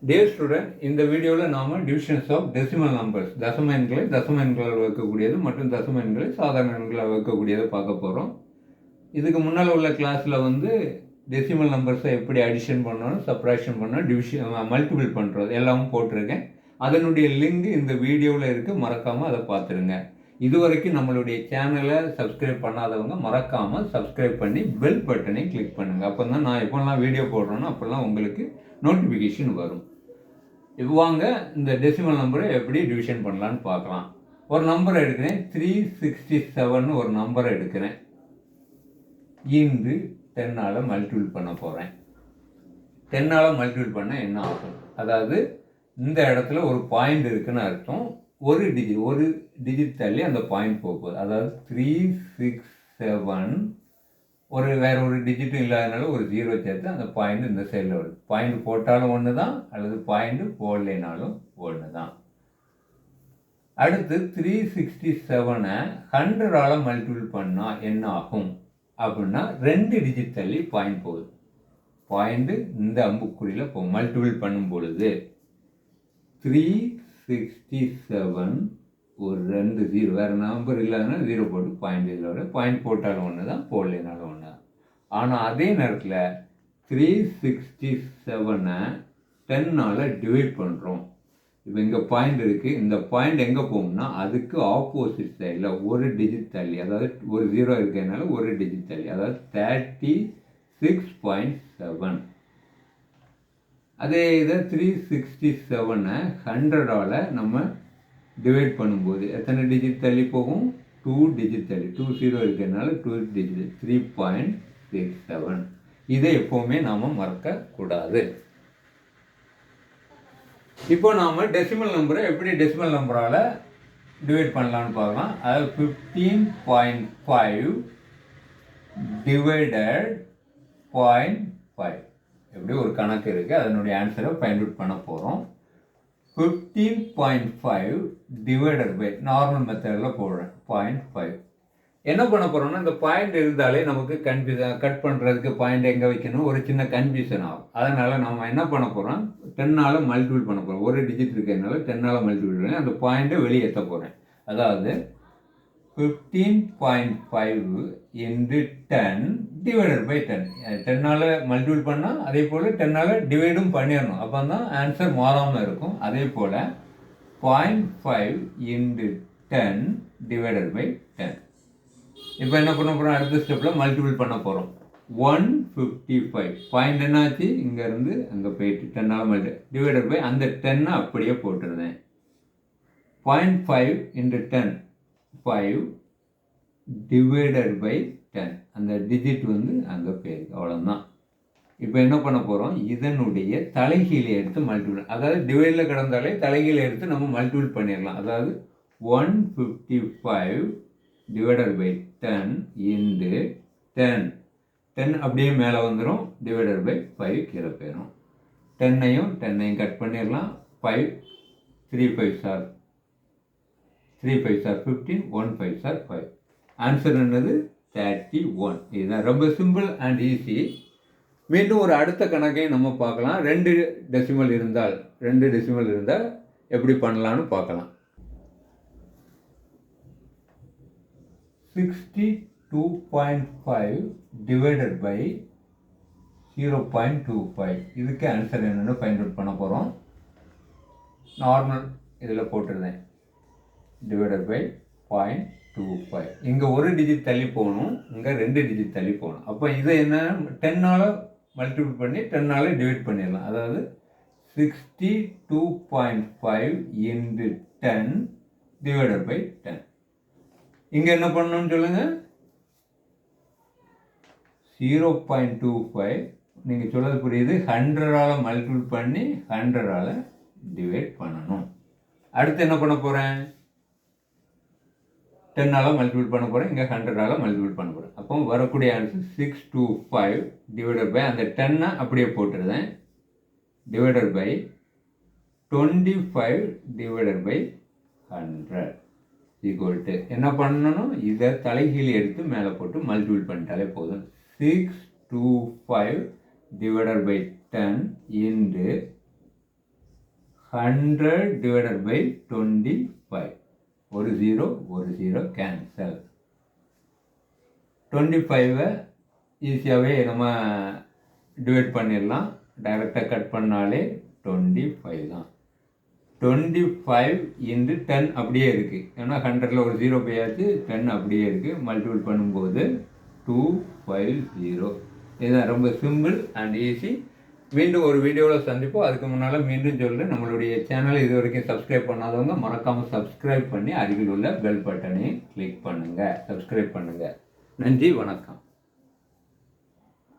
Dear student, இந்த வீடியோவில் நாம் டிவிஷன்ஸ் ஆஃப் டெசிமல் நம்பர்ஸ் தசம எண்களால் வகுக்கக்கூடியது மற்றும் தசம எண்களை சாதாரண எண்களால் வகுக்கக்கூடியதை பார்க்க போகிறோம். இதுக்கு முன்னால் உள்ள கிளாஸில் டெசிமல் நம்பர்ஸை எப்படி அடிஷன் பண்ணணும், சப்ராக்ஷன் பண்ணணும், டிவிஷன் மல்டிபிள் பண்ணுறது எல்லாமும் போட்டிருக்கேன். அதனுடைய லிங்க் இந்த வீடியோவில் இருக்குது, மறக்காமல் அதை பார்த்துருங்க. இதுவரைக்கும் நம்மளுடைய சேனலை சப்ஸ்கிரைப் பண்ணாதவங்க மறக்காமல் சப்ஸ்கிரைப் பண்ணி பெல் பட்டனை கிளிக் பண்ணுங்கள். அப்போ தான் நான் எப்போல்லாம் வீடியோ போடுறேனோ அப்போல்லாம் உங்களுக்கு நோட்டிஃபிகேஷன் வரும். இப்போ வாங்க இந்த டெசிமல் நம்பரை எப்படி டிவிஷன் பண்ணலான்னு பார்க்கலாம். ஒரு நம்பரை எடுக்கிறேன், 367 ஒரு நம்பரை எடுக்கிறேன். இன்று 10ஆல் மல்டிபிள் பண்ண போகிறேன். 10ஆல் மல்டிபிள் பண்ண என்ன ஆகும்? அதாவது இந்த இடத்துல ஒரு பாயிண்ட் இருக்குன்னு அர்த்தம். ஒரு டிஜிட் தள்ளி அந்த பாயிண்ட் போகுது. அதாவது 367 வேற ஒரு டிஜிட்டும் இல்லாதனால ஒரு 0 சேர்த்து அந்த பாயிண்ட் இந்த சைடில் வருது. பாயிண்ட் போட்டாலும் ஒன்று தான், அல்லது பாயிண்ட் போடலைனாலும் ஒன்று தான். அடுத்து 367 100ஆல் மல்டிபிள் பண்ணால் என்ன ஆகும் அப்படின்னா 2 டிஜிட் தள்ளி பாயிண்ட் போகுது. பாயிண்ட் இந்த அம்புக்குறியில் போகும். மல்டிபிள் பண்ணும் பொழுது 367 ஒரு 2 0, வேறு நம்பர் இல்லாதனால 0 போட்டு பாயிண்ட் இதில் வர, பாயிண்ட் போட்டாலும் ஒன்று தான், போடலைனாலும் ஒன்று தான். ஆனால் அதே நேரத்தில் 367 10ஆல் டிவைட் பண்ணுறோம். இப்போ இங்கே பாயிண்ட் இருக்குது, இந்த பாயிண்ட் எங்கே போகும்னா அதுக்கு ஆப்போசிட் சைடில் ஒரு டிஜிட் தள்ளி, அதாவது ஒரு 0 இருக்கிறதுனால ஒரு டிஜிட் தள்ளி, அதாவது 36.7. அதே இதை 367 100ஆல் நம்ம டிவைட் பண்ணும்போது எத்தனை டிஜிட் தள்ளி போகும்? 2 டிஜிட் தள்ளி, 2 0 இருக்கிறதுனால 2 டிஜிட், 3.67. இதை எப்போவுமே நாம் மறக்கக்கூடாது. இப்போ நாம் டெசிமல் நம்பரை எப்படி டெசிமல் நம்பரால் டிவைட் பண்ணலான்னு பார்க்கலாம். அதாவது 15.5 டிவைடட் 0.5 எப்படி ஒரு கணக்கு இருக்குது, அதனுடைய ஆன்சரை ஃபைண்ட் அவுட் பண்ண போகிறோம். 15.5 டிவைடட் பை நார்மல் மெத்தடில் போடுறேன் 0.5. என்ன பண்ண போகிறோம்னா இந்த பாயிண்ட் இருந்தாலே நமக்கு கட் பண்ணுறதுக்கு பாயிண்ட் எங்கே வைக்கணும் ஒரு சின்ன கன்ஃபியூஷன் ஆகும். அதனால் நம்ம என்ன பண்ண போகிறோம், 10ஆல் மல்டிபிள் பண்ண போகிறோம். ஒரு டிஜிட் இருக்கிறதுனால 10ஆல் மல்டிபிள் பண்ணி அந்த பாயிண்ட்டை வெளியேற்ற போகிறேன். அதாவது 15.5 into 10 divided by 10. 10ஆல் மல்டிபிள் பண்ணால் அதே போல் 10ஆல் டிவைடும் பண்ணிடணும். அப்போ தான் ஆன்சர் மாறாமல் இருக்கும். அதே போல் 0.5 into 10 divided by 10. இப்போ என்ன பண்ண போகிறோம், அடுத்த ஸ்டெப்பில் மல்டிபிள் பண்ண போகிறோம். 155 பாயிண்ட் என்னாச்சு, இங்கேருந்து அங்கே போயிட்டு 10ஆல் மல்டி டிவைடட் பை அந்த 10 அப்படியே போட்டுருந்தேன். 0.5 into 10 5 டிவைடட் பை 10, அந்த டிஜிட் அங்கே போயிருக்கு, அவ்வளோதான். இப்போ என்ன பண்ண போகிறோம், இதனுடைய தலைகீழை எடுத்து மல்டிபிள், அதாவது டிவைடில் கிடந்தாலே தலைகீழை எடுத்து நம்ம மல்டிபிள் பண்ணிடலாம். அதாவது 155 டிவைடட் பை 10 இன்டு 10 அப்படியே மேலே வந்துடும், டிவைடட் பை 5 கீழே போயிடும். 10ஐயும் கட் பண்ணிடலாம். 5 3 5 சார் 3 5 சார் 15, 1 5 சார் 5. ஆன்சர் என்னது 31. இதுதான் ரொம்ப சிம்பிள் அண்ட் ஈஸி. மீண்டும் ஒரு அடுத்த கணக்கை நம்ம பார்க்கலாம். 2 டெசிமல் இருந்தால் எப்படி பண்ணலான்னு பார்க்கலாம். 62.5 டிவைடட் பை 0.25. இதுக்கு ஆன்சர் என்னென்னு ஃபைண்ட் அவுட் பண்ண போகிறோம். நார்மல் இதில் போட்டுருந்தேன், டிவைடட் பை 0.25. இங்கே ஒரு டிஜிட் தள்ளி போகணும், இங்கே 2 டிஜிட் தள்ளி போகணும். அப்போ இதை என்ன 10ஆல் மல்டிபிள் பண்ணி 10ஆல் டிவைட் பண்ணிடலாம். அதாவது 62.5 into 10 டிவைடட் பை 10. இங்கே என்ன பண்ணணும்னு சொல்லுங்கள், 0.25. நீங்கள் சொல்கிறது புரியுது, 100ஆல் மல்டிபிள் பண்ணி 100ஆல் டிவைட் பண்ணணும். அடுத்து என்ன பண்ண போகிறேன், 10ஆல் மல்டிபிள் பண்ண போகிறேன், இங்கே 100ஆல் மல்டிபிள் பண்ண போகிறேன். அப்போ வரக்கூடிய ஆன்சர் 625 டிவைடட் பை அந்த 10 அப்படியே போட்டுருந்தேன், divided by 25 divided by 100 equal to என்ன பண்ணணும், இதை தலைகீழ் எடுத்து மேலே போட்டு மல்டிபிள் பண்ணிட்டாலே போதும். 625 divided by 10 into 100 divided by 25. ஒரு ஜீரோ கேன்சல். 25 ஈஸியாகவே நம்ம டிவைட் பண்ணிடலாம். டைரெக்டாக கட் பண்ணாலே 25 தான். 25 இன்ட்டு 10 அப்படியே இருக்குது. ஏன்னா 100ல் ஒரு ஜீரோ போயாச்சு, 10 அப்படியே இருக்குது. மல்டிபிள் பண்ணும்போது 250. இதுதான் ரொம்ப சிம்பிள் அண்ட் ஈஸி. மீண்டும் ஒரு வீடியோவில் சந்திப்போம். அதுக்கு முன்னால் மீண்டும் சொல்கிறேன், நம்மளுடைய சேனலை இது வரைக்கும் சப்ஸ்கிரைப் பண்ணாதவங்க மறக்காமல் சப்ஸ்கிரைப் பண்ணி அருகில் உள்ள பெல் பட்டனையும் கிளிக் பண்ணுங்கள். சப்ஸ்கிரைப் பண்ணுங்கள். நன்றி, வணக்கம்.